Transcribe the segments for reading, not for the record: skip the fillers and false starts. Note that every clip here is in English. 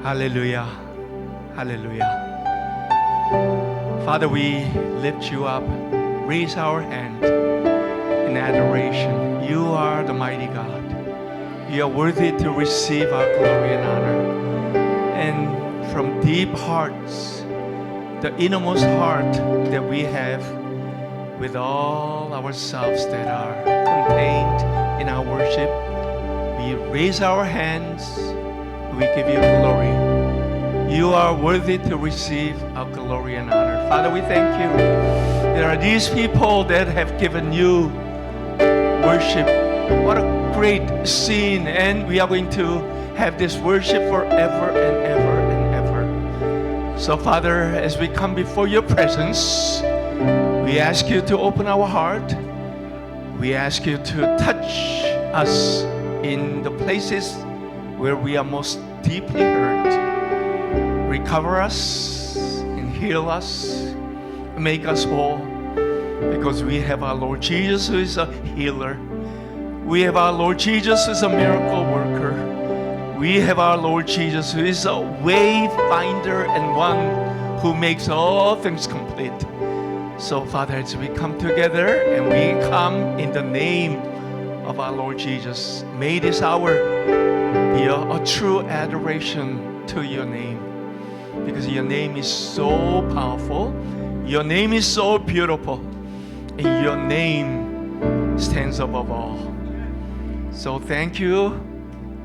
Hallelujah. Hallelujah. Father, we lift you up, raise our hand in adoration. You are the mighty God. You are worthy to receive our glory and honor. And from deep hearts, the innermost heart that we have, with all ourselves that are contained in our worship, we raise our hands, we give you glory. You are worthy to receive our glory and honor. Father, we thank you. There are these people that have given you worship. What a great scene. And we are going to have this worship forever and ever and ever. So Father, as we come before your presence, we ask you to open our heart. We ask you to touch us in the places where we are most deeply hurt. Recover us and heal us, make us whole, because we have our Lord Jesus who is a healer. We have our Lord Jesus who is a miracle worker. We have our Lord Jesus who is a way finder and one who makes all things complete. So Father, as we come together and we come in the name of our Lord Jesus, may this hour be a true adoration to your name. Because your name is so powerful, your name is so beautiful, and your name stands above all. So thank you,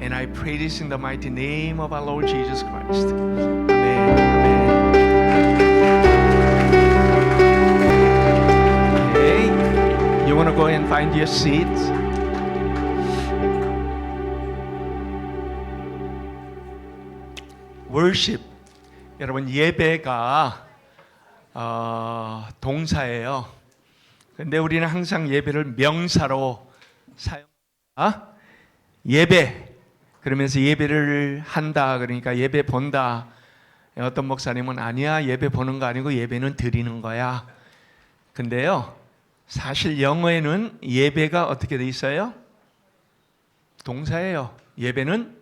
and I pray this in the mighty name of our Lord Jesus Christ. Amen. Amen. Okay, you want to go and find your seats? Worship. 여러분, 예배가 동사예요. 근데 우리는 항상 예배를 명사로 사용합니다. 예배 그러면서 예배를 한다, 그러니까 예배 본다. 어떤 목사님은 아니야, 예배 보는 거 아니고 예배는 드리는 거야. 근데요, 사실 영어에는 예배가 어떻게 돼 있어요? 동사예요. 예배는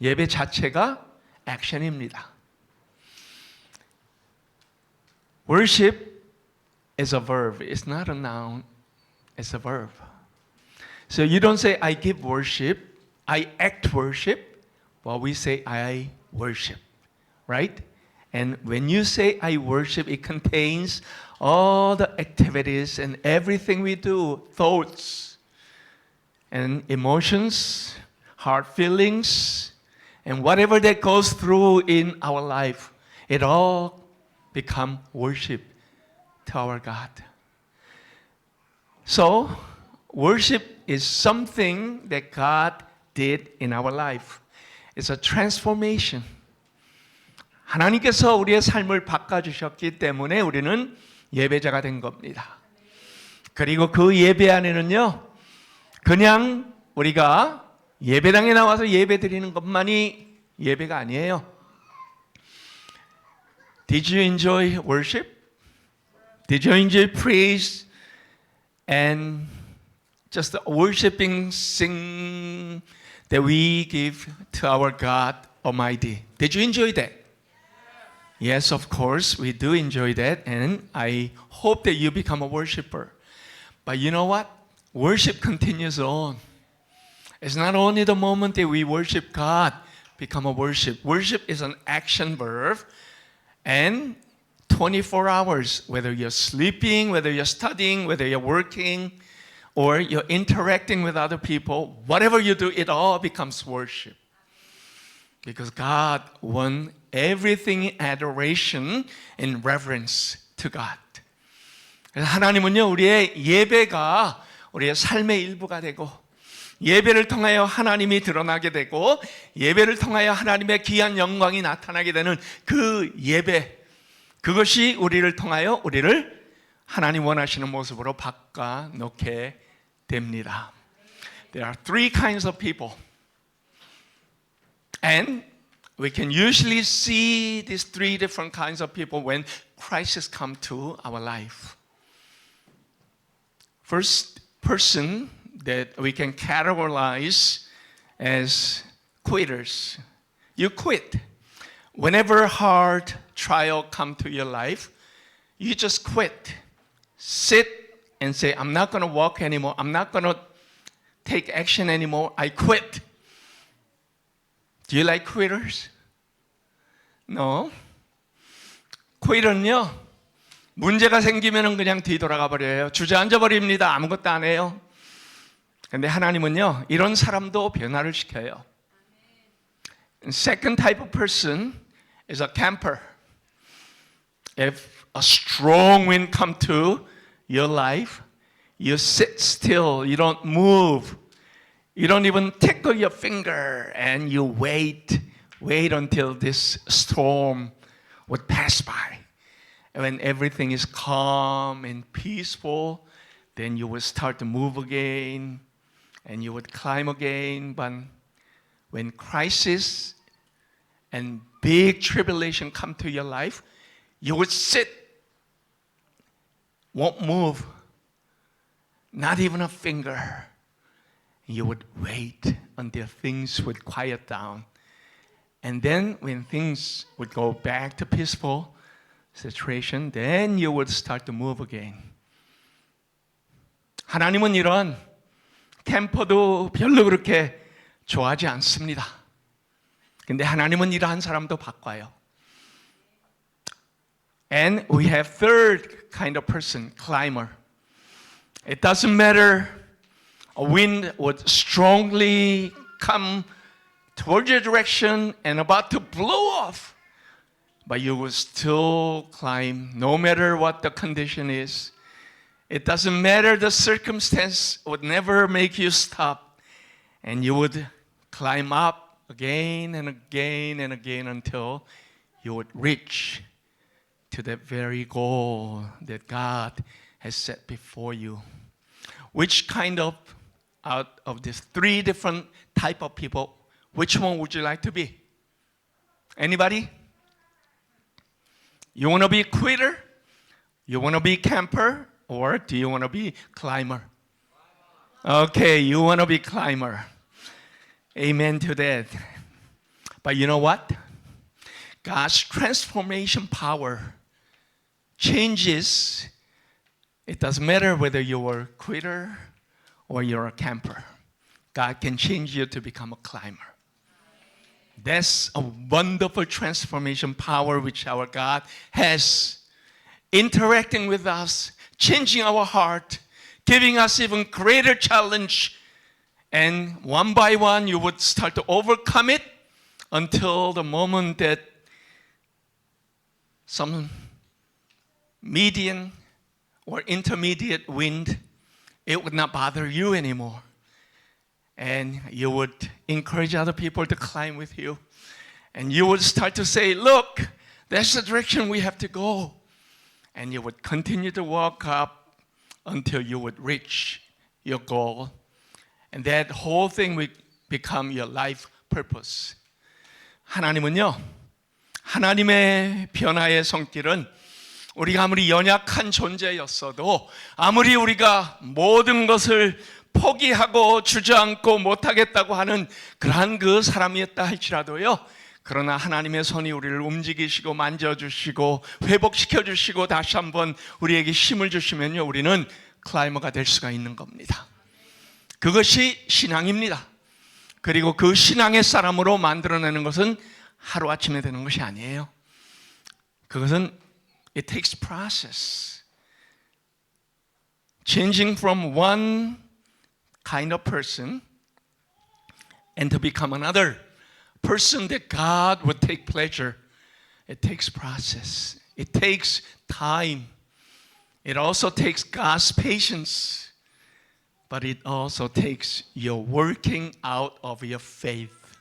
예배 자체가 액션입니다. Worship is a verb. It's not a noun. It's a verb. So you don't say, I give worship, I act worship, but we say, I worship. Right? And when you say, I worship, it contains all the activities and everything we do, thoughts and emotions, heart feelings, and whatever that goes through in our life, it all become worship to our God. So, worship is something that God did in our life. It's a transformation. 하나님께서 우리의 삶을 바꿔주셨기 때문에 우리는 예배자가 된 겁니다. 그리고 그 예배 안에는요, 그냥 우리가 예배당에 나와서 예배 드리는 것만이 예배가 아니에요. Did you enjoy worship? Did you enjoy praise and just the worshiping sing that we give to our God Almighty? Did you enjoy that? Yes, of course, we do enjoy that, and I hope that you become a worshiper. But you know what? Worship continues on. It's not only the moment that we worship God become a worship. Worship is an action verb. And 24 hours, whether you're sleeping, whether you're studying, whether you're working, or you're interacting with other people, whatever you do, it all becomes worship. Because God wants everything in adoration and reverence to God. 하나님은요, 우리의 예배가 우리의 삶의 일부가 되고, 예배를 통하여 하나님이 드러나게 되고, 예배를 통하여 하나님의 귀한 영광이 나타나게 되는 그 예배, 그것이 우리를 통하여 우리를 하나님 원하시는 모습으로 바꿔놓게 됩니다. There are three kinds of people. And we can usually see these three different kinds of people when crises come to our life. First person that we can categorize as quitters. You quit. whenever hard trial come to your life, you just quit. Sit and say, I'm not going to walk anymore. I'm not going to take action anymore. I quit. Do you like quitters? No. quitt는요, 문제가 생기면 그냥 뒤돌아가 버려요. 주저앉아 버립니다. 아무것도 안 해요. 근데 하나님은요, 이런 사람도 변화를 시켜요. Second type of person is a camper. If a strong wind come to your life, you sit still, you don't move. You don't even tickle your finger and you wait until this storm would pass by. And when everything is calm and peaceful, then you will start to move again and you would climb again. But when crisis and big tribulation come to your life, you would sit, won't move, not even a finger. You would wait until things would quiet down. And then when things would go back to peaceful situation, then you would start to move again. 하나님은 이런 캠퍼도 별로 그렇게 좋아하지 않습니다. 근데 하나님은 이러한 사람도 바꿔요. And we have third kind of person, climber. It doesn't matter, a wind would strongly come towards your direction and about to blow off, but you will still climb no matter what the condition is. It doesn't matter, the circumstance would never make you stop, and you would climb up again and again and again until you would reach to that very goal that God has set before you. Which kind of, out of these three different type of people, which one would you like to be? Anybody? You want to be a quitter? You want to be camper? Or do you want to be climber? Okay, you want to be climber. Amen to that. But you know what? God's transformation power changes. It doesn't matter whether you're a quitter or you're a camper. God can change you to become a climber. That's a wonderful transformation power which our God has, interacting with us, changing our heart, giving us even greater challenge. And one by one, you would start to overcome it until the moment that some median or intermediate wind, it would not bother you anymore. And you would encourage other people to climb with you. And you would start to say, look, that's the direction we have to go. And you would continue to walk up until you would reach your goal. And that whole thing will become your life purpose. 하나님은요, 하나님의 변화의 손길은 우리가 아무리 연약한 존재였어도, 아무리 우리가 모든 것을 포기하고 주저앉고 못하겠다고 하는 그러한 그 사람이었다 할지라도요, 그러나 하나님의 손이 우리를 움직이시고 만져주시고 회복시켜주시고 다시 한번 우리에게 힘을 주시면요, 우리는 클라이머가 될 수가 있는 겁니다. 그것이 신앙입니다. 그리고 그 신앙의 사람으로 만들어내는 것은 하루아침에 되는 것이 아니에요. 그것은 it takes process. Changing from one kind of person and to become another person that God would take pleasure. It takes process. It takes time. It also takes God's patience. But it also takes your working out of your faith.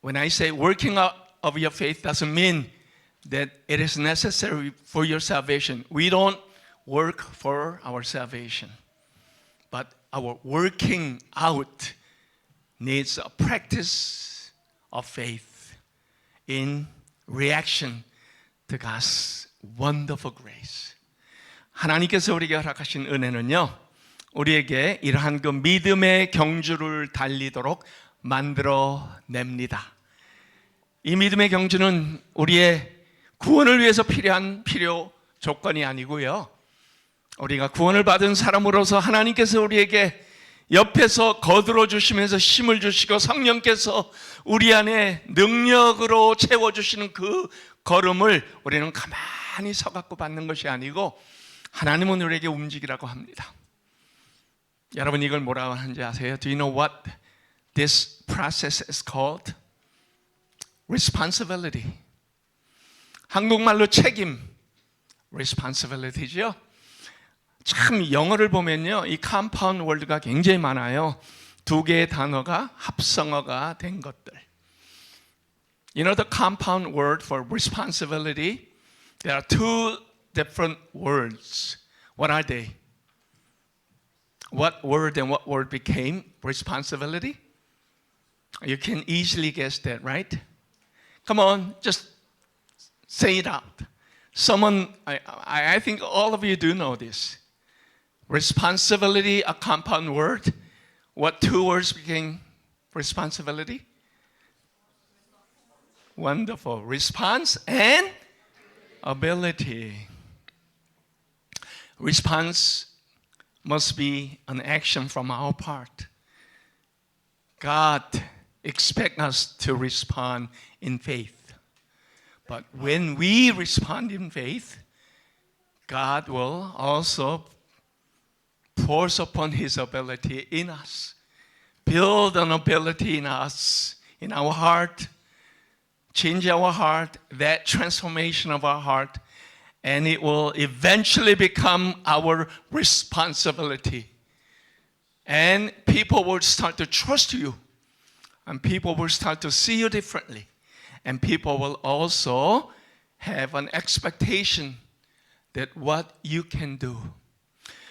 When I say working out of your faith, doesn't mean that it is necessary for your salvation. We don't work for our salvation. But our working out needs a practice of faith in reaction to God's wonderful grace. 하나님께서 우리에게 허락하신 은혜는요, 우리에게 이러한 그 믿음의 경주를 달리도록 만들어냅니다. 이 믿음의 경주는 우리의 구원을 위해서 필요한 필요 조건이 아니고요. 우리가 구원을 받은 사람으로서 하나님께서 우리에게 옆에서 거들어 주시면서 힘을 주시고 성령께서 우리 안에 능력으로 채워주시는 그 걸음을 우리는 가만히 서갖고 받는 것이 아니고 하나님은 우리에게 움직이라고 합니다. 여러분 이걸 뭐라고 하는지 아세요? Do you know what this process is called? Responsibility. 한국말로 책임, responsibility죠. 참 영어를 보면요, 이 compound word가 굉장히 많아요. 두 개의 단어가 합성어가 된 것들. You know the compound word for responsibility? There are two different words. What are they? What word and what word became responsibility? You can easily guess that, right? Come on, just say it out. I think all of you do know this. Responsibility, a compound word. What two words became responsibility? Wonderful. Response and ability. Response must be an action from our part. God expects us to respond in faith. But when we respond in faith, God will also pour upon His ability in us. Build an ability in us, in our heart, change our heart, that transformation of our heart, and it will eventually become our responsibility. And people will start to trust you, and people will start to see you differently. And people will also have an expectation that what you can do.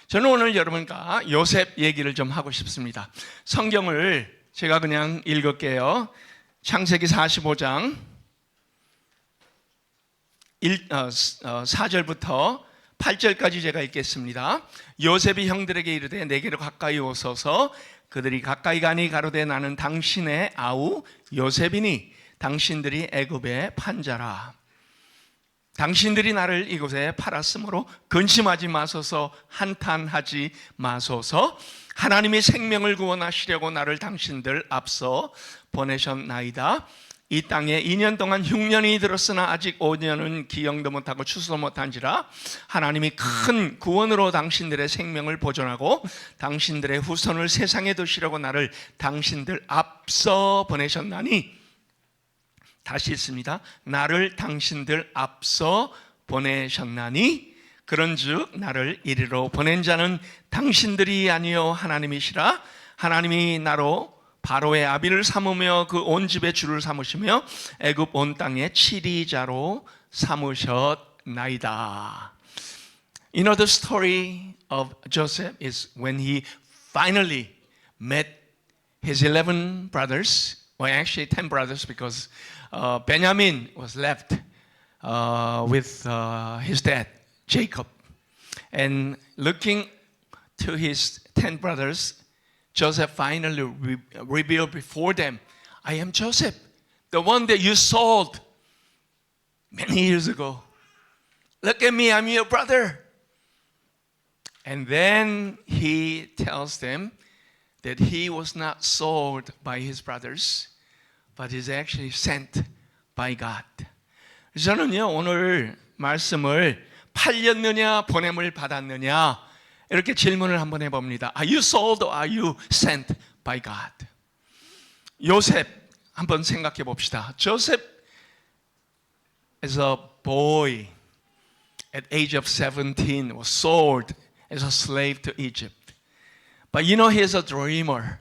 저는 오늘 여러분과 요셉 얘기를 좀 하고 싶습니다. 성경을 제가 그냥 읽을게요. 창세기 45장 4절부터 8절까지 제가 읽겠습니다. 요셉이 형들에게 이르되 내게로 가까이 오소서. 그들이 가까이 가니 가로되 나는 당신의 아우 요셉이니 당신들이 애굽의 판자라. 당신들이 나를 이곳에 팔았으므로 근심하지 마소서, 한탄하지 마소서. 하나님이 생명을 구원하시려고 나를 당신들 앞서 보내셨나이다. 이 땅에 2년 동안 흉년이 들었으나 아직 5년은 기영도 못하고 추수도 못한지라. 하나님이 큰 구원으로 당신들의 생명을 보존하고 당신들의 후손을 세상에 두시려고 나를 당신들 앞서 보내셨나니. 다시 있습니다. 나를 당신들 앞서 보내셨나니 그런즉 나를 이리로 보낸 자는 당신들이 아니요 하나님이시라. 하나님이 나로 바로의 아비를 삼으며 그 온 집의 주를 삼으시며 애굽 온 땅의 치리자로 삼으셨나이다. You know the story of Joseph is when he finally met his 11 brothers, or actually 10 brothers because Benjamin was left with his dad, Jacob. And looking to his 10 brothers, Joseph finally revealed before them, I am Joseph, the one that you sold many years ago. Look at me, I'm your brother. And then he tells them that he was not sold by his brothers, but is actually sent by God. 저는요 오늘 말씀을 팔렸느냐 보냄을 받았느냐 이렇게 질문을 한번 해봅니다. Are you sold or are you sent by God? 요셉 한번 생각해 봅시다. Joseph as a boy at age of 17 was sold as a slave to Egypt. But you know he's a dreamer.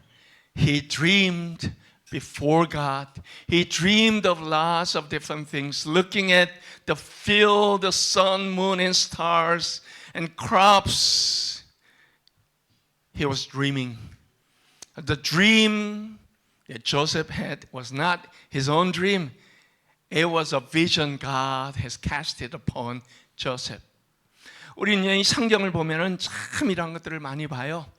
He dreamed before God. He dreamed of lots of different things, looking at the field, the sun, moon, and stars, and crops. He was dreaming. The dream that Joseph had was not his own dream. It was a vision God has casted upon Joseph. 우리는 이 성경을 보면은 참 이런 것들을 많이 봐요.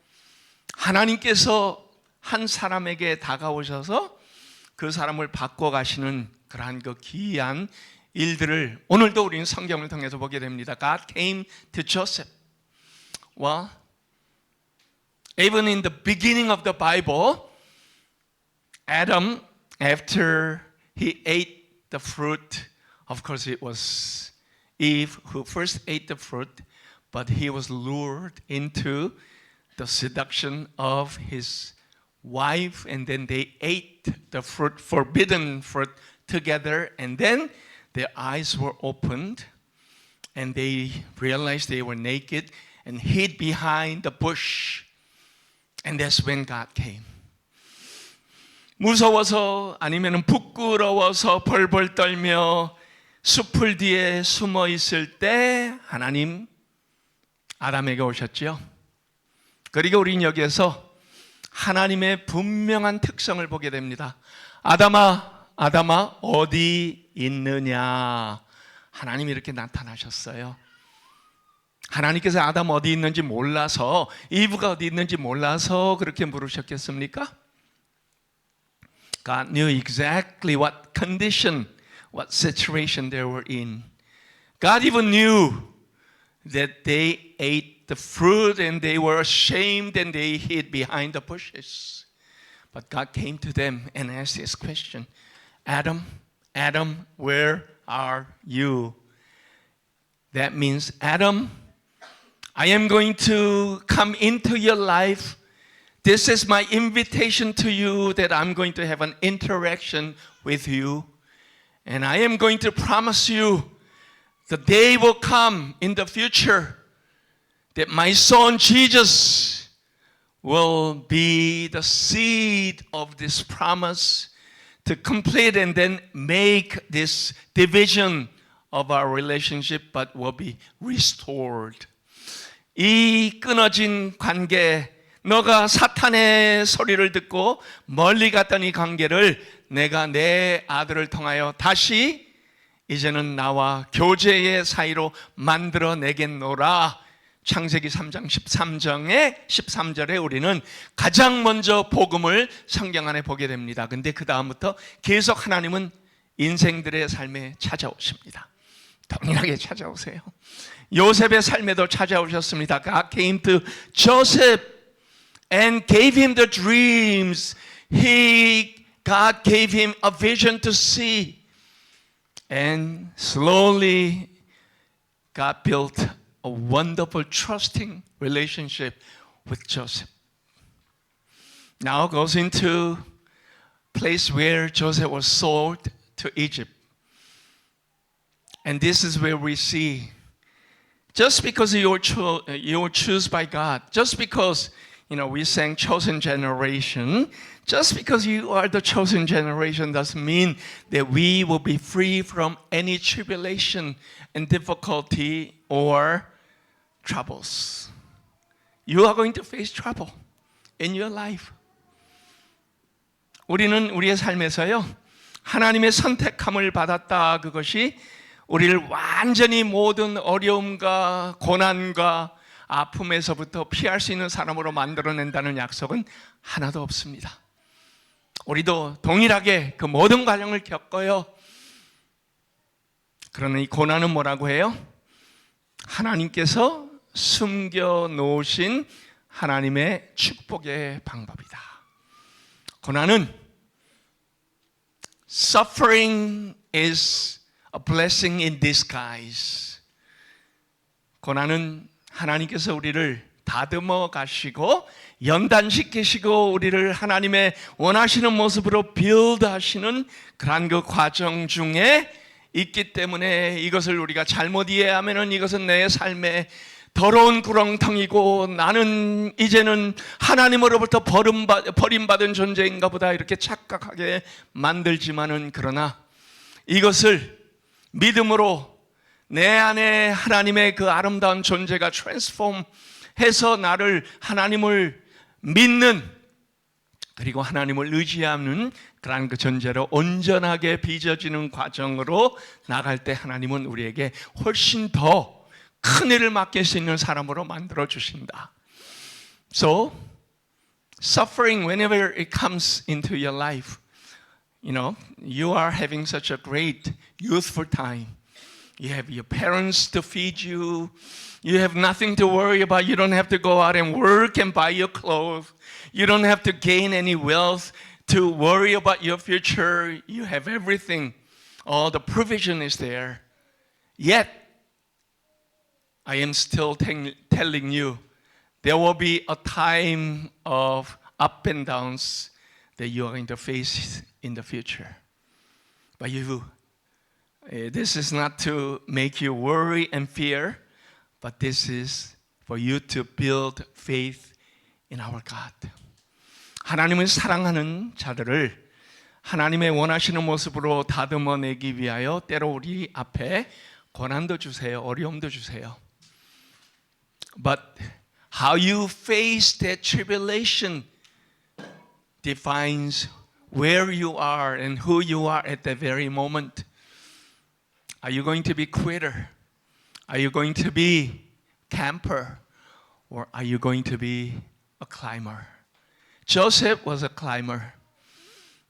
하나님께서 한 사람에게 다가오셔서 그 사람을 바꿔가시는 그러한 그 기이한 일들을 오늘도 우리는 성경을 통해서 보게 됩니다. God came to Joseph. Well, even in the beginning of the Bible, Adam, after he ate the fruit, of course it was Eve who first ate the fruit, but he was lured into the seduction of his wife, and then they ate the fruit, forbidden fruit, together, and then their eyes were opened, and they realized they were naked and hid behind the bush, and that's when God came. 무서워서 아니면 부끄러워서 벌벌 떨며 숲을 뒤에 숨어 있을 때 하나님 아담에게 오셨죠. 그리고 우리는 여기에서 하나님의 분명한 특성을 보게 됩니다. 아담아, 아담아, 어디 있느냐? 하나님이 이렇게 나타나셨어요. 하나님께서 아담 어디 있는지 몰라서, 이브가 어디 있는지 몰라서 그렇게 물으셨겠습니까? God knew exactly what condition, what situation they were in. God even knew that they ate the fruit and they were ashamed and they hid behind the bushes. But God came to them and asked this question, Adam, Adam, where are you? That means, Adam, I am going to come into your life. This is my invitation to you that I'm going to have an interaction with you. And I am going to promise you the day will come in the future that my son Jesus will be the seed of this promise to complete and then make this division of our relationship, but will be restored. 이 끊어진 관계, 너가 사탄의 소리를 듣고 멀리 갔던 이 관계를 내가 내 아들을 통하여 다시 이제는 나와 교제의 사이로 만들어내겠노라. 창세기 3장 13절에 우리는 가장 먼저 복음을 성경 안에 보게 됩니다. 근데 그 다음부터 계속 하나님은 인생들의 삶에 찾아오십니다. 동일하게 찾아오세요. 요셉의 삶에도 찾아오셨습니다. God came to Joseph and gave him the dreams. God gave him a vision to see. And slowly God built a wonderful trusting relationship with Joseph. Now goes into place where Joseph was sold to Egypt. And this is where we see, just because you're chosen by God, just because, we sang chosen generation, just because you are the chosen generation doesn't mean that we will be free from any tribulation and difficulty or troubles. You are going to face trouble in your life. 우리는 우리의 삶에서요, 하나님의 선택함을 받았다. 그것이 우리를 완전히 모든 어려움과 고난과 아픔에서부터 피할 수 있는 사람으로 만들어낸다는 약속은 하나도 없습니다. 우리도 동일하게 그 모든 과정을 겪어요. 그러나 이 고난은 뭐라고 해요? 하나님께서 숨겨놓으신 하나님의 축복의 방법이다. 고난은 suffering is a blessing in disguise. 고난은 하나님께서 우리를 다듬어 가시고 연단시키시고 우리를 하나님의 원하시는 모습으로 빌드하시는 그런 그 과정 중에 있기 때문에 이것을 우리가 잘못 이해하면은 이것은 내 삶의 더러운 구렁텅이고 나는 이제는 하나님으로부터 버림받은 존재인가 보다 이렇게 착각하게 만들지만은, 그러나 이것을 믿음으로 내 안에 하나님의 그 아름다운 존재가 트랜스폼 해서 나를 하나님을 믿는, 그리고 하나님을 의지하는 그러한 그 존재로 온전하게 빚어지는 과정으로 나갈 때 하나님은 우리에게 훨씬 더 큰 일을 맡길 수 있는 사람으로 만들어 주신다. So, suffering whenever it comes into your life, you are having such a great youthful time. You have your parents to feed you. You have nothing to worry about. You don't have to go out and work and buy your clothes. You don't have to gain any wealth to worry about your future. You have everything. All the provision is there. Yet, I am still telling you, there will be a time of up and downs that you are going to face in the future. But this is not to make you worry and fear, but this is for you to build faith in our God. 하나님을 사랑하는 자들을 하나님의 원하시는 모습으로 다듬어내기 위하여 때로 우리 앞에 고난도 주세요. 어려움도 주세요. But how you face that tribulation defines where you are and who you are at that very moment. Are you going to be quitter? Are you going to be camper? Or are you going to be a climber? Joseph was a climber.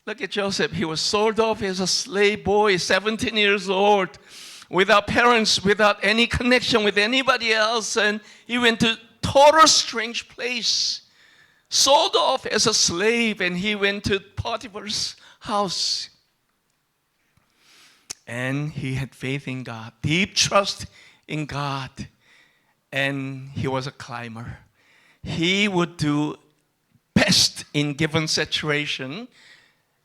Look at Joseph. He was sold off as a slave boy, 17 years old, without parents, without any connection with anybody else. And he went to a total strange place. Sold off as a slave, and he went to Potiphar's house. And he had faith in God, deep trust in God. And he was a climber. He would do best in given situation,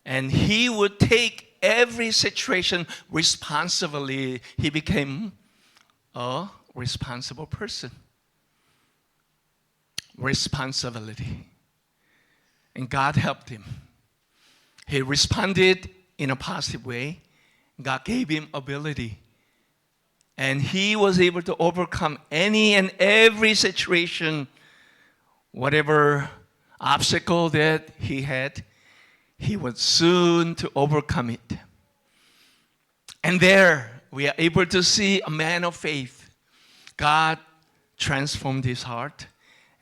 and he would take every situation responsibly. He became a responsible person. Responsibility. And God helped him. He responded in a positive way. God gave him ability. And he was able to overcome any and every situation, whatever obstacle that he had, he was soon to overcome it. And there we are able to see a man of faith. God transformed his heart,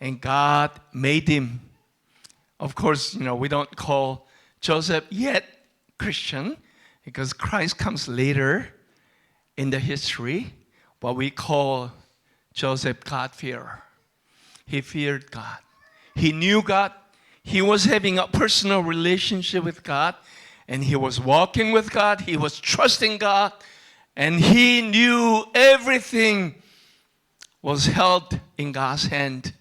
and God made him. Of course, we don't call Joseph yet Christian, because Christ comes later in the history, but we call Joseph God-fearer. He feared God. He knew God. He was having a personal relationship with God, and he was walking with God. He was trusting God, and he knew everything was held in God's hand,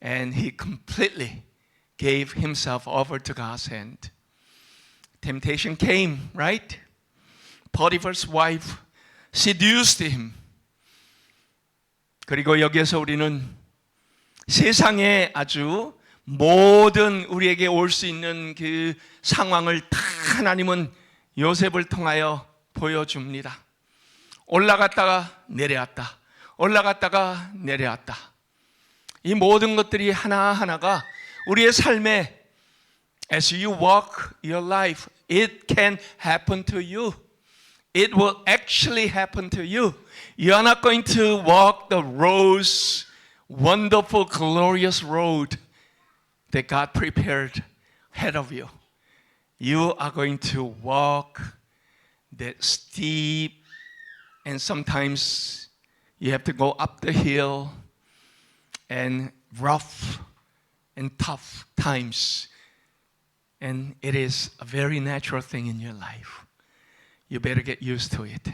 and he completely gave himself over to God's hand. Temptation came, right? Potiphar's wife seduced him. 그리고 여기에서 우리는 세상에 아주 모든 우리에게 올 수 있는 그 상황을 다 하나님은 요셉을 통하여 보여줍니다. 올라갔다가 내려왔다. 올라갔다가 내려왔다. 이 모든 것들이 하나하나가 우리의 삶에 as you walk your life, it can happen to you. It will actually happen to you. You are not going to walk the rose, wonderful, glorious road that God prepared ahead of you. You are going to walk that steep, and sometimes you have to go up the hill and rough and tough times. And it is a very natural thing in your life. You better get used to it.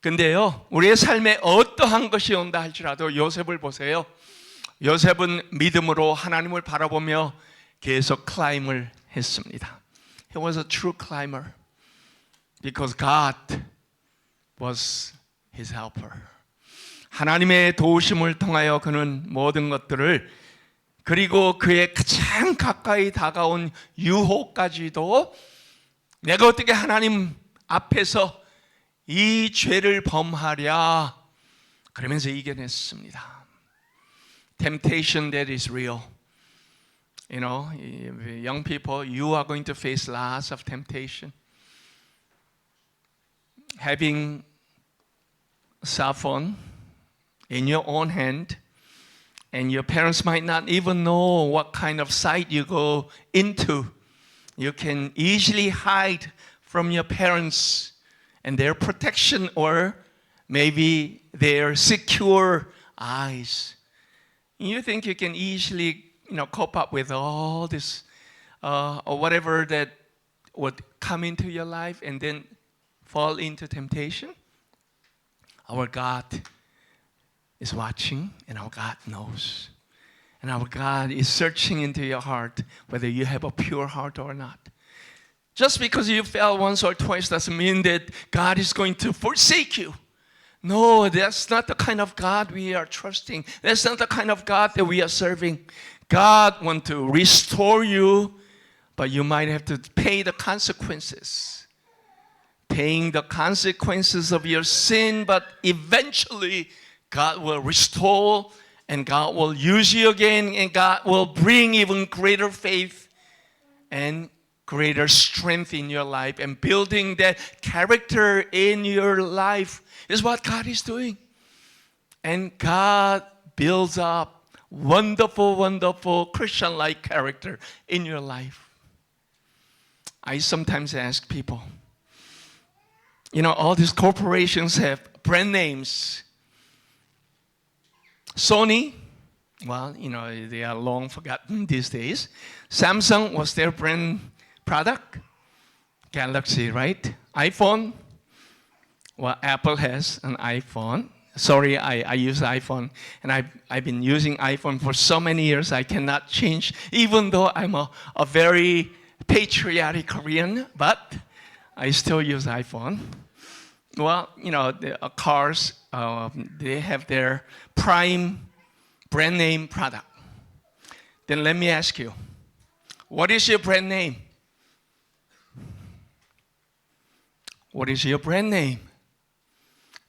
근데요, 우리의 삶에 어떠한 것이 온다 할지라도 요셉을 보세요. 요셉은 믿음으로 하나님을 바라보며 계속 클라임을 했습니다. He was a true climber because God was his helper. 하나님의 도우심을 통하여 그는 모든 것들을, 그리고 그의 가장 가까이 다가온 유혹까지도 내가 어떻게 하나님 앞에서 이 죄를 범하랴 그러면서 이겨냈습니다. Temptation that is real. Young people, you are going to face lots of temptation. Having a cell phone in your own hand, and your parents might not even know what kind of site you go into. You can easily hide from your parents and their protection, or maybe their secure eyes. You think you can easily, cope up with all this or whatever that would come into your life and then fall into temptation? Our God is watching, and our God knows. And our God is searching into your heart, whether you have a pure heart or not. Just because you fell once or twice doesn't mean that God is going to forsake you. No, that's not the kind of God we are trusting. That's not the kind of God that we are serving. God wants to restore you, but you might have to pay the consequences. Paying the consequences of your sin, but eventually God will restore, and God will use you again, and God will bring even greater faith and greater strength in your life, and building that character in your life is what God is doing. And God builds up wonderful, wonderful Christian-like character in your life. I sometimes ask people, all these corporations have brand names. Sony, well, they are long forgotten these days. Samsung was their brand product. Galaxy, right? iPhone, well, Apple has an iPhone. Sorry, I use iPhone, and I've been using iPhone for so many years, I cannot change, even though I'm a very patriotic Korean, but I still use iPhone. Well, the cars, they have their prime brand name product. Then let me ask you, what is your brand name? What is your brand name?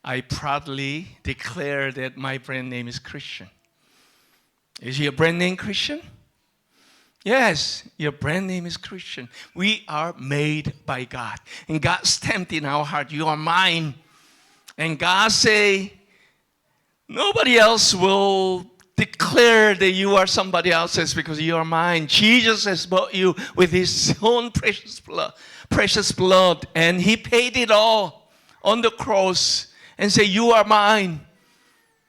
I proudly declare that my brand name is Christian. Is your brand name Christian? Yes, your brand name is Christian. We are made by God. And God stamped in our heart, you are mine. And God say, nobody else will declare that you are somebody else's because you are mine. Jesus has bought you with his own precious blood. And he paid it all on the cross and say, you are mine.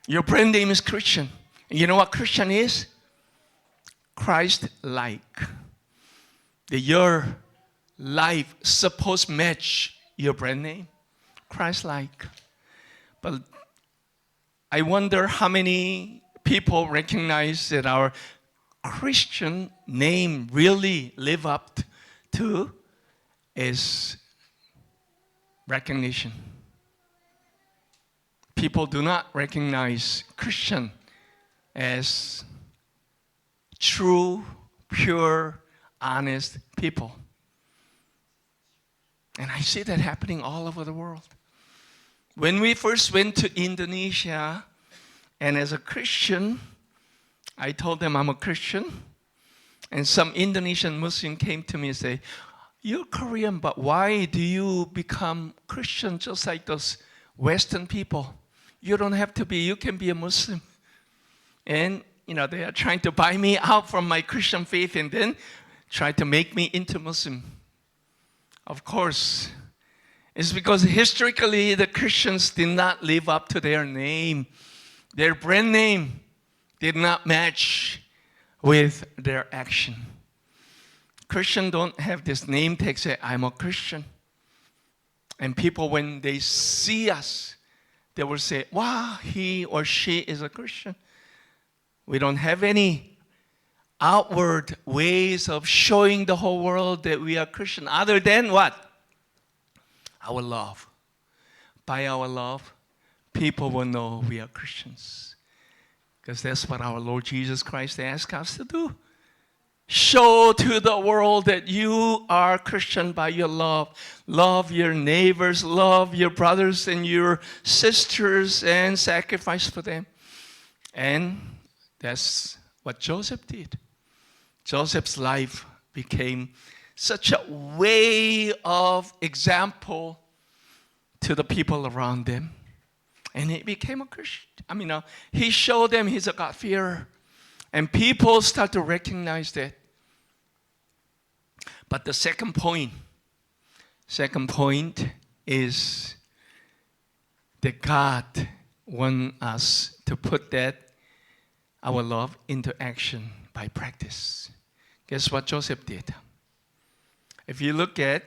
Your brand name is Christian. And you know what Christian is? Christ-like. That your life supposed to match your brand name. Christ-like. But I wonder how many people recognize that our Christian name really live up to is recognition. People do not recognize Christian as true, pure, honest people. And I see that happening all over the world. When we first went to Indonesia, and as a Christian, I told them I'm a Christian, and some Indonesian Muslim came to me and said, you're Korean, but why do you become Christian just like those Western people? You don't have to be, you can be a Muslim. And they are trying to buy me out from my Christian faith and then try to make me into Muslim. Of course, it's because historically the Christians did not live up to their name. Their brand name did not match with their action. Christians don't have this name tag say, I'm a Christian. And people, when they see us, they will say, wow, he or she is a Christian. We don't have any outward ways of showing the whole world that we are Christian other than what? Our love. By our love, people will know we are Christians. Because that's what our Lord Jesus Christ asked us to do. Show to the world that you are Christian by your love. Love your neighbors, love your brothers and your sisters, and sacrifice for them. And that's what Joseph did. Joseph's life became such a way of example to the people around them. And he became a Christian. He showed them he's a God-fearer. And people start to recognize that. But the second point is that God wants us to put that our love into action by practice. Guess what Joseph did? If you look at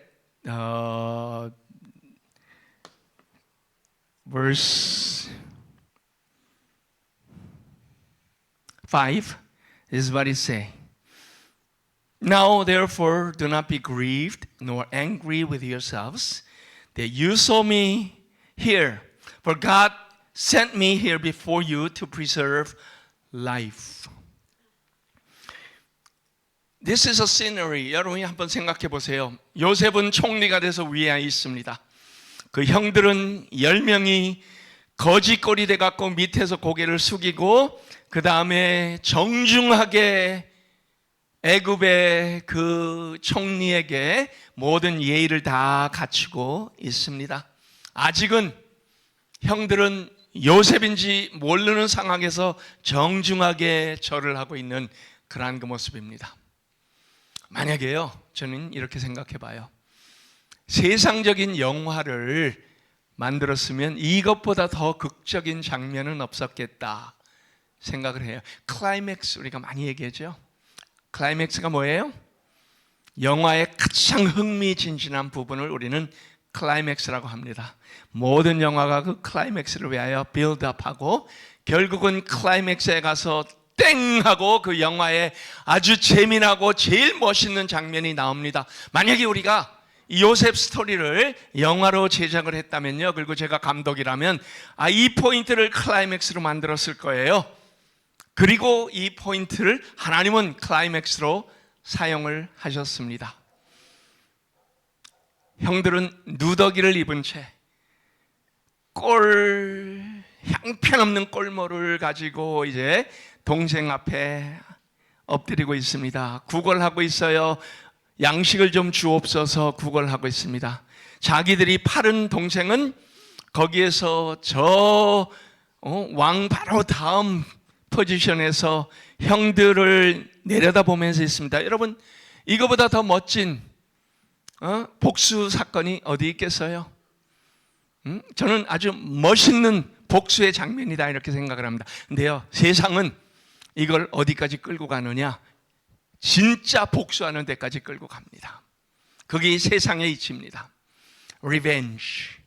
verse 5, this is what it says. Now, therefore, do not be grieved nor angry with yourselves that you saw me here. For God sent me here before you to preserve life. This is a scenery. 여러분이 한번 생각해 보세요. 요셉은 총리가 돼서 위에 있습니다. 그 형들은 10명이 거지꼴이 돼갖고 밑에서 고개를 숙이고 그 다음에 정중하게 애굽의 그 총리에게 모든 예의를 다 갖추고 있습니다. 아직은 형들은 요셉인지 모르는 상황에서 정중하게 절을 하고 있는 그러한 그 모습입니다. 만약에요, 저는 이렇게 생각해 봐요. 세상적인 영화를 만들었으면 이것보다 더 극적인 장면은 없었겠다 생각을 해요. 클라이맥스 우리가 많이 얘기하죠. 클라이맥스가 뭐예요? 영화의 가장 흥미진진한 부분을 우리는 클라이맥스라고 합니다. 모든 영화가 그 클라이맥스를 위하여 빌드업하고 결국은 클라이맥스에 가서 땡 하고 그 영화의 아주 재미나고 제일 멋있는 장면이 나옵니다. 만약에 우리가 이 요셉 스토리를 영화로 제작을 했다면요, 그리고 제가 감독이라면 이 포인트를 클라이맥스로 만들었을 거예요. 그리고 이 포인트를 하나님은 클라이맥스로 사용을 하셨습니다. 형들은 누더기를 입은 채 형편없는 꼴모를 가지고 이제 동생 앞에 엎드리고 있습니다. 구걸하고 있어요. 양식을 좀 주옵소서 구걸하고 있습니다. 자기들이 팔은 동생은 거기에서 왕 바로 다음 포지션에서 형들을 내려다보면서 있습니다. 여러분, 이거보다 더 멋진 복수 사건이 어디 있겠어요? 저는 아주 멋있는 복수의 장면이다 이렇게 생각을 합니다. 근데요, 세상은 이걸 어디까지 끌고 가느냐? 진짜 복수하는 데까지 끌고 갑니다. 그게 세상의 이치입니다. Revenge,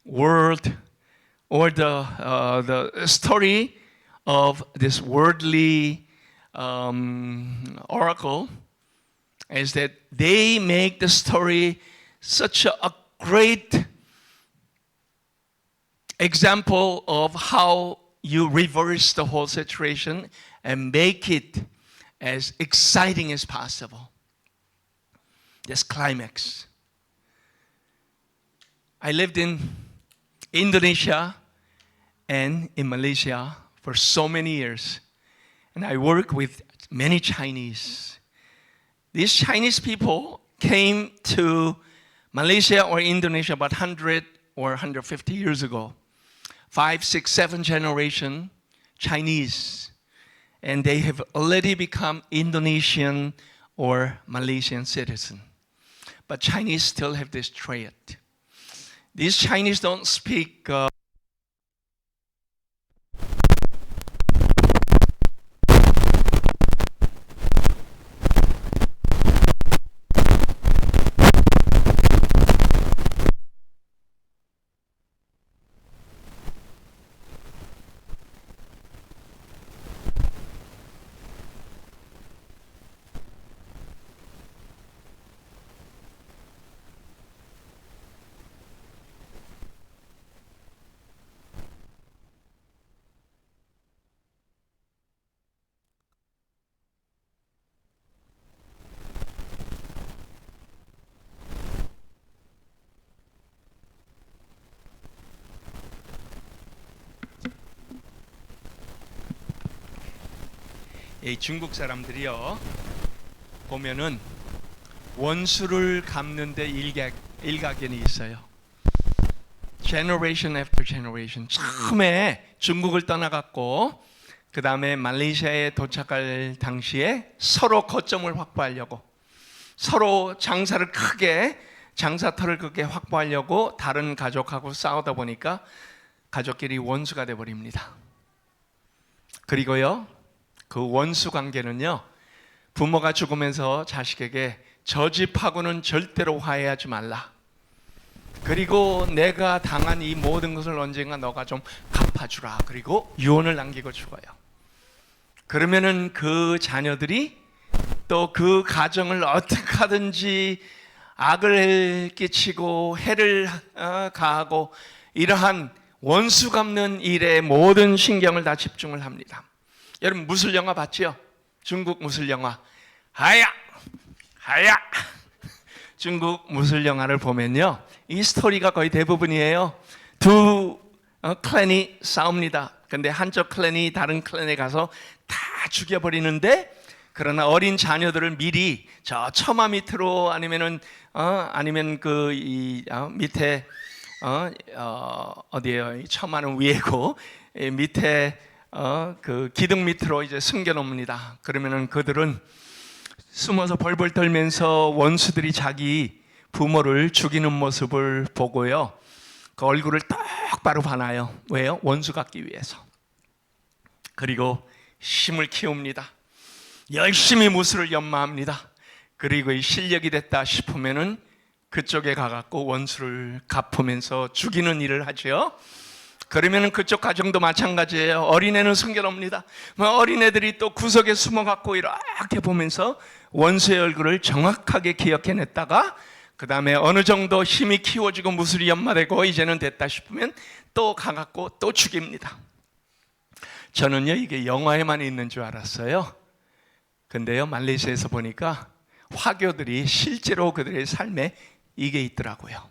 world, or the story of this worldly oracle is that they make the story such a great example of how you reverse the whole situation and make it as exciting as possible. This climax. I lived in Indonesia and in Malaysia for so many years, and I work with many Chinese. These Chinese people came to Malaysia or Indonesia about 100 or 150 years ago. 5, 6, 7 generation Chinese, and they have already become Indonesian or Malaysian citizen. But Chinese still have this trait. These Chinese don't speak 이 중국 사람들이요, 보면은 원수를 갚는데 일가견이 있어요. Generation after generation. 처음에 중국을 떠나갔고 그 다음에 말레이시아에 도착할 당시에 서로 거점을 확보하려고 서로 장사터를 크게 확보하려고 다른 가족하고 싸우다 보니까 가족끼리 원수가 되어버립니다. 그리고요, 그 원수 관계는요, 부모가 죽으면서 자식에게 저 집하고는 절대로 화해하지 말라. 그리고 내가 당한 이 모든 것을 언젠가 너가 좀 갚아주라. 그리고 유언을 남기고 죽어요. 그러면은 그 자녀들이 또 그 가정을 어떻게 하든지 악을 끼치고 해를 가하고 이러한 원수 갚는 일에 모든 신경을 다 집중을 합니다. 여러분 무술 영화 봤죠? 중국 무술 영화 하야 중국 무술 영화를 보면요, 이 스토리가 거의 대부분이에요. 두 클랜이 싸웁니다. 근데 한쪽 클랜이 다른 클랜에 가서 다 죽여버리는데, 그러나 어린 자녀들을 미리 저 처마 밑으로 아니면 밑에 어디에요? 이 처마는 위에고 밑에 그 기둥 밑으로 이제 숨겨놓습니다. 그러면은 그들은 숨어서 벌벌 떨면서 원수들이 자기 부모를 죽이는 모습을 보고요, 그 얼굴을 똑바로 봐놔요. 왜요? 원수 갖기 위해서. 그리고 힘을 키웁니다. 열심히 무술을 연마합니다. 그리고 이 실력이 됐다 싶으면은 그쪽에 가갖고 원수를 갚으면서 죽이는 일을 하죠. 그러면은 그쪽 가정도 마찬가지예요. 어린애는 숨겨놓습니다. 어린애들이 또 구석에 숨어갖고 이렇게 보면서 원수의 얼굴을 정확하게 기억해냈다가 그 다음에 어느 정도 힘이 키워지고 무술이 연마되고 이제는 됐다 싶으면 또 가갖고 또 죽입니다. 저는요, 이게 영화에만 있는 줄 알았어요. 근데요, 말레이시아에서 보니까 화교들이 실제로 그들의 삶에 이게 있더라고요.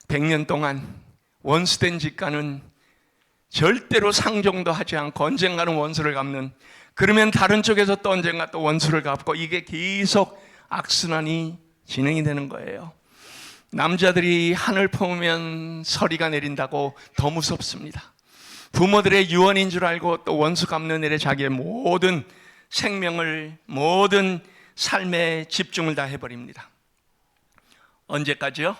100년 동안 원수된 집과는 절대로 상종도 하지 않고 언젠가는 원수를 갚는, 그러면 다른 쪽에서 또 언젠가 또 원수를 갚고, 이게 계속 악순환이 진행이 되는 거예요. 남자들이 하늘 품으면 서리가 내린다고 더 무섭습니다. 부모들의 유언인 줄 알고 또 원수 갚는 일에 자기의 모든 생명을, 모든 삶에 집중을 다 해버립니다. 언제까지요?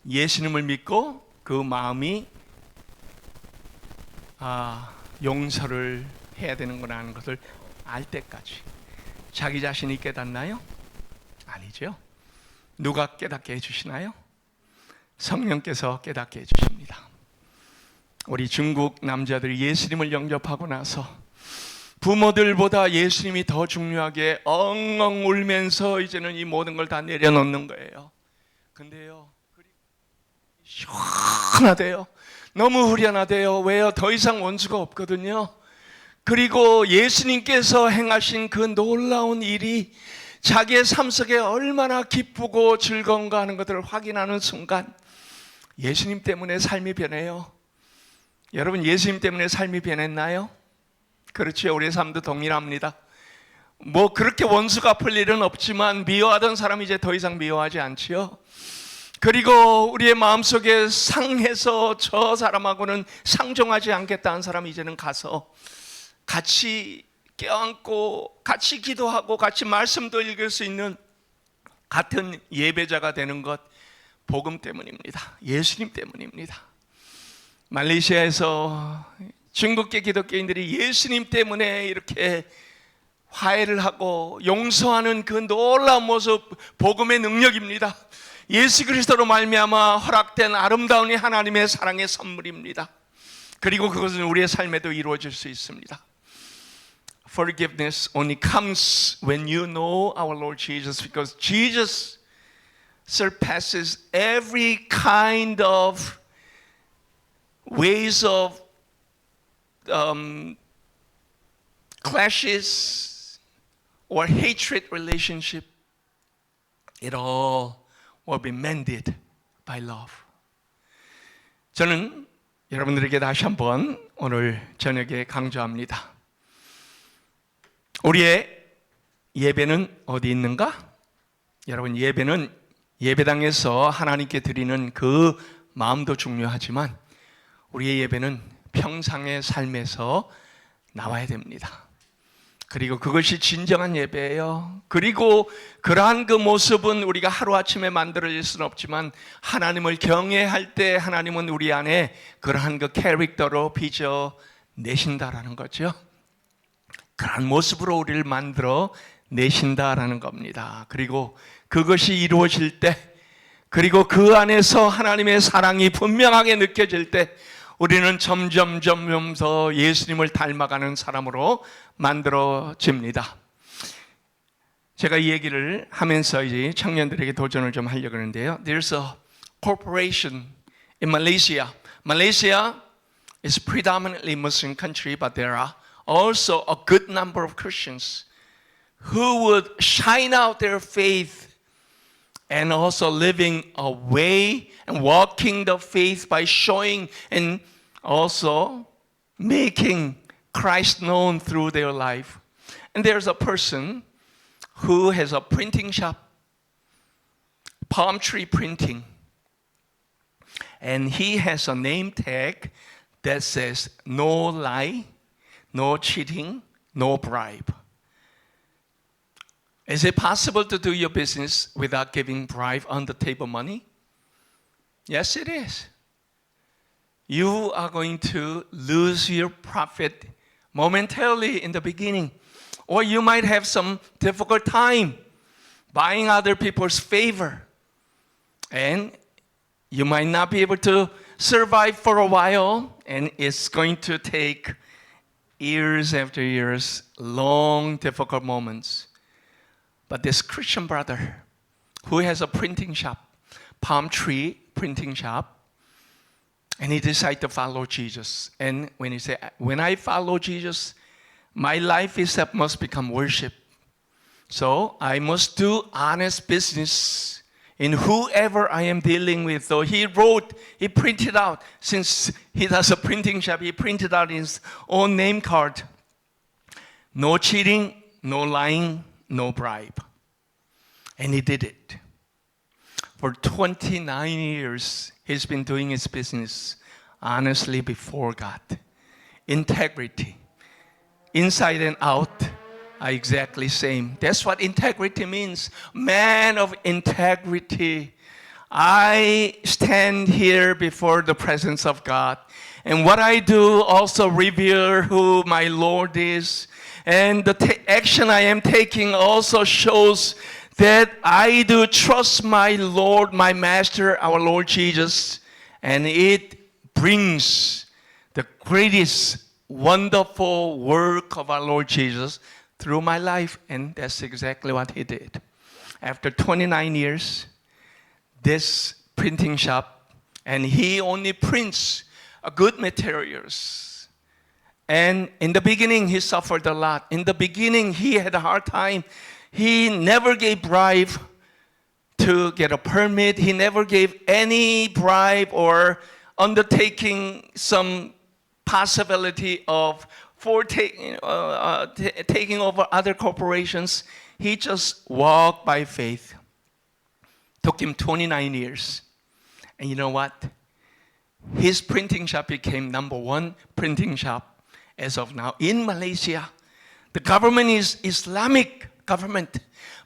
예수님을 믿고 그 마음이 용서를 해야 되는구나 하는 것을 알 때까지. 자기 자신이 깨닫나요? 아니죠. 누가 깨닫게 해주시나요? 성령께서 깨닫게 해주십니다. 우리 중국 남자들이 예수님을 영접하고 나서 부모들보다 예수님이 더 중요하게 엉엉 울면서 이제는 이 모든 걸 다 내려놓는 거예요. 근데요, 시원하대요. 너무 후련하대요. 왜요? 더 이상 원수가 없거든요. 그리고 예수님께서 행하신 그 놀라운 일이 자기의 삶 속에 얼마나 기쁘고 즐거운가 하는 것들을 확인하는 순간 예수님 때문에 삶이 변해요. 여러분, 예수님 때문에 삶이 변했나요? 그렇죠. 우리의 삶도 동일합니다. 뭐 그렇게 원수가 갚을 일은 없지만 미워하던 사람이 이제 더 이상 미워하지 않지요. 그리고 우리의 마음속에 상해서 저 사람하고는 상종하지 않겠다는 사람이 이제는 가서 같이 껴안고 같이 기도하고 같이 말씀도 읽을 수 있는 같은 예배자가 되는 것, 복음 때문입니다. 예수님 때문입니다. 말레이시아에서 중국계 기독교인들이 예수님 때문에 이렇게 화해를 하고 용서하는 그 놀라운 모습, 복음의 능력입니다. 예수 그리스도로 말미암아 허락된 아름다운 하나님의 사랑의 선물입니다. 그리고 그것은 우리의 삶에도 이루어질 수 있습니다. Forgiveness only comes when you know our Lord Jesus, because Jesus surpasses every kind of ways of clashes or hatred relationship. It all will be mended by love. 저는 여러분들에게 다시 한번 오늘 저녁에 강조합니다. 우리의 예배는 어디 있는가? 여러분, 예배는 예배당에서 하나님께 드리는 그 마음도 중요하지만 우리의 예배는 평상의 삶에서 나와야 됩니다. 그리고 그것이 진정한 예배예요. 그리고 그러한 그 모습은 우리가 하루아침에 만들어질 수는 없지만 하나님을 경외할 때 하나님은 우리 안에 그러한 그 캐릭터로 빚어내신다라는 거죠. 그러한 모습으로 우리를 만들어 내신다라는 겁니다. 그리고 그것이 이루어질 때, 그리고 그 안에서 하나님의 사랑이 분명하게 느껴질 때 우리는 점점 더 예수님을 닮아가는 사람으로 만들어집니다. 제가 이 얘기를 하면서 이제 청년들에게 도전을 좀 하려고 하는데요. There's a corporation in Malaysia. Malaysia is predominantly Muslim country, but there are also a good number of Christians who would shine out their faith and also living a way and walking the faith by showing and also making Christ known through their life. And there's a person who has a printing shop, palm tree printing. And he has a name tag that says no lie, no cheating, no bribe. Is it possible to do your business without giving bribe on the table money? Yes, it is. You are going to lose your profit momentarily in the beginning. Or you might have some difficult time buying other people's favor. And you might not be able to survive for a while. And it's going to take years after years, long, difficult moments. But this Christian brother who has a printing shop, palm tree printing shop, and he decided to follow Jesus. And when he said, when I follow Jesus, my life itself must become worship. So I must do honest business in whoever I am dealing with. So he printed out, since he does a printing shop, he printed out his own name card. No cheating, no lying, no bribe. And he did it. For 29 years, he's been doing his business honestly before God. Integrity. Inside and out are exactly same. That's what integrity means. Man of integrity. I stand here before the presence of God. And what I do also reveal who my Lord is. And the action I am taking also shows that I do trust my Lord, my Master, our Lord Jesus. And it brings the greatest, wonderful work of our Lord Jesus through my life. And that's exactly what he did. After 29 years, this printing shop, and he only prints good materials. And in the beginning, he suffered a lot. In the beginning, he had a hard time. He never gave bribe to get a permit. He never gave any bribe or undertaking some possibility of taking over other corporations. He just walked by faith. Took him 29 years. And you know what? His printing shop became #1 printing shop as of now in Malaysia. The government is Islamic government,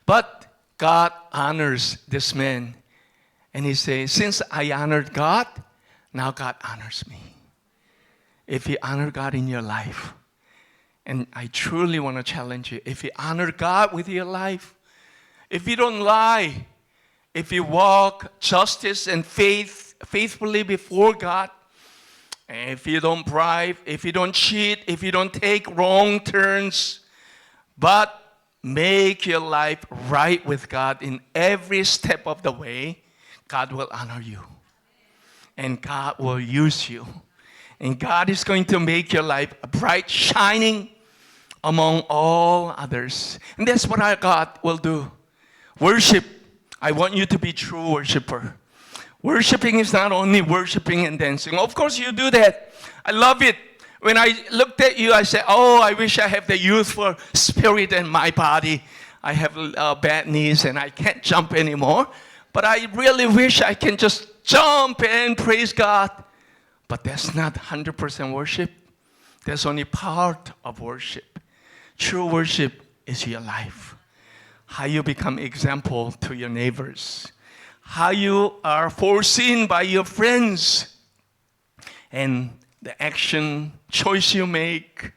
but God honors this man. And he says, since I honored God, now God honors me. If you honor God in your life, and I truly want to challenge you, if you honor God with your life, if you don't lie, if you walk justice and faithfully before God, if you don't bribe, if you don't cheat, if you don't take wrong turns, but make your life right with God in every step of the way, God will honor you. And God will use you. And God is going to make your life bright, shining among all others. And that's what our God will do. Worship. I want you to be true worshiper. Worshiping is not only worshiping and dancing. Of course you do that. I love it. When I looked at you, I said, oh, I wish I have the youthful spirit in my body. I have bad knees and I can't jump anymore. But I really wish I can just jump and praise God. But that's not 100% worship. That's only part of worship. True worship is your life. How you become example to your neighbors. How you are foreseen by your friends. And the action, choice you make,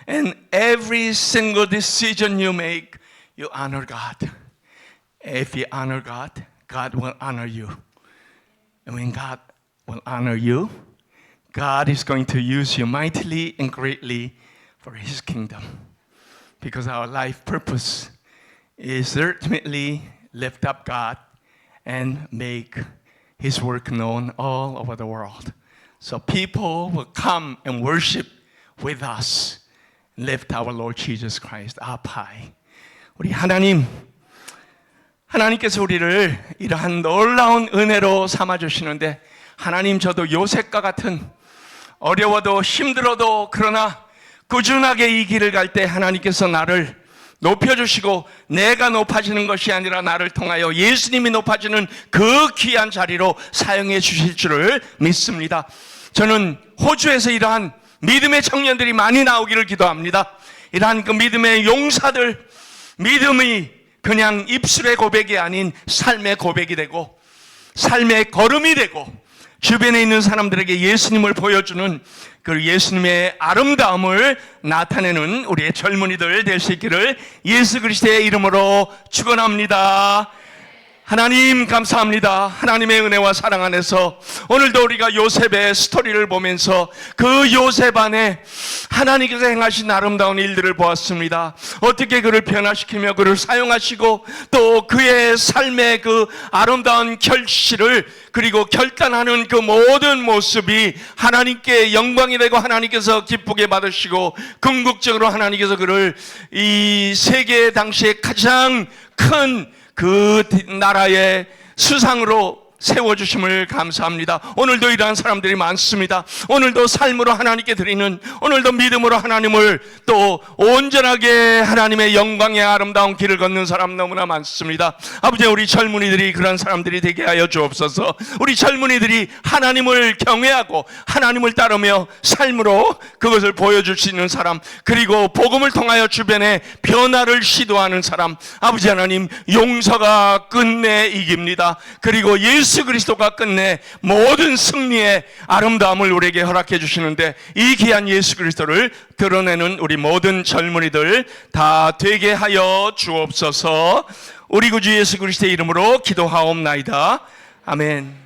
and every single decision you make, you honor God. If you honor God, God will honor you. And when God will honor you, God is going to use you mightily and greatly for His kingdom. Because our life purpose is ultimately lift up God and make His work known all over the world. So people will come and worship with us. Lift our Lord Jesus Christ up high. 우리 하나님께서 우리를 이러한 놀라운 은혜로 삼아주시는데 하나님 저도 요셉과 같은 어려워도 힘들어도 그러나 꾸준하게 이 길을 갈 때 하나님께서 나를 높여주시고 내가 높아지는 것이 아니라 나를 통하여 예수님이 높아지는 그 귀한 자리로 사용해 주실 줄을 믿습니다. 저는 호주에서 이러한 믿음의 청년들이 많이 나오기를 기도합니다. 이러한 그 믿음의 용사들, 믿음이 그냥 입술의 고백이 아닌 삶의 고백이 되고 삶의 걸음이 되고 주변에 있는 사람들에게 예수님을 보여주는 그 예수님의 아름다움을 나타내는 우리의 젊은이들 될 수 있기를 예수 그리스도의 이름으로 축원합니다. 하나님 감사합니다. 하나님의 은혜와 사랑 안에서 오늘도 우리가 요셉의 스토리를 보면서 그 요셉 안에 하나님께서 행하신 아름다운 일들을 보았습니다. 어떻게 그를 변화시키며 그를 사용하시고 또 그의 삶의 그 아름다운 결실을 그리고 결단하는 그 모든 모습이 하나님께 영광이 되고 하나님께서 기쁘게 받으시고 궁극적으로 하나님께서 그를 이 세계 당시에 가장 큰 그 나라의 수상으로 세워주심을 감사합니다. 오늘도 이러한 사람들이 많습니다. 오늘도 삶으로 하나님께 드리는, 오늘도 믿음으로 하나님을 또 온전하게 하나님의 영광의 아름다운 길을 걷는 사람 너무나 많습니다. 아버지, 우리 젊은이들이 그런 사람들이 되게 하여 주옵소서. 우리 젊은이들이 하나님을 경외하고 하나님을 따르며 삶으로 그것을 보여줄 수 있는 사람, 그리고 복음을 통하여 주변에 변화를 시도하는 사람, 아버지 하나님, 용서가 끝내 이깁니다. 그리고 예수 그리스도가 끝내 모든 승리의 아름다움을 우리에게 허락해 주시는데 이 귀한 예수 그리스도를 드러내는 우리 모든 젊은이들 다 되게 하여 주옵소서. 우리 구주 예수 그리스도의 이름으로 기도하옵나이다. 아멘.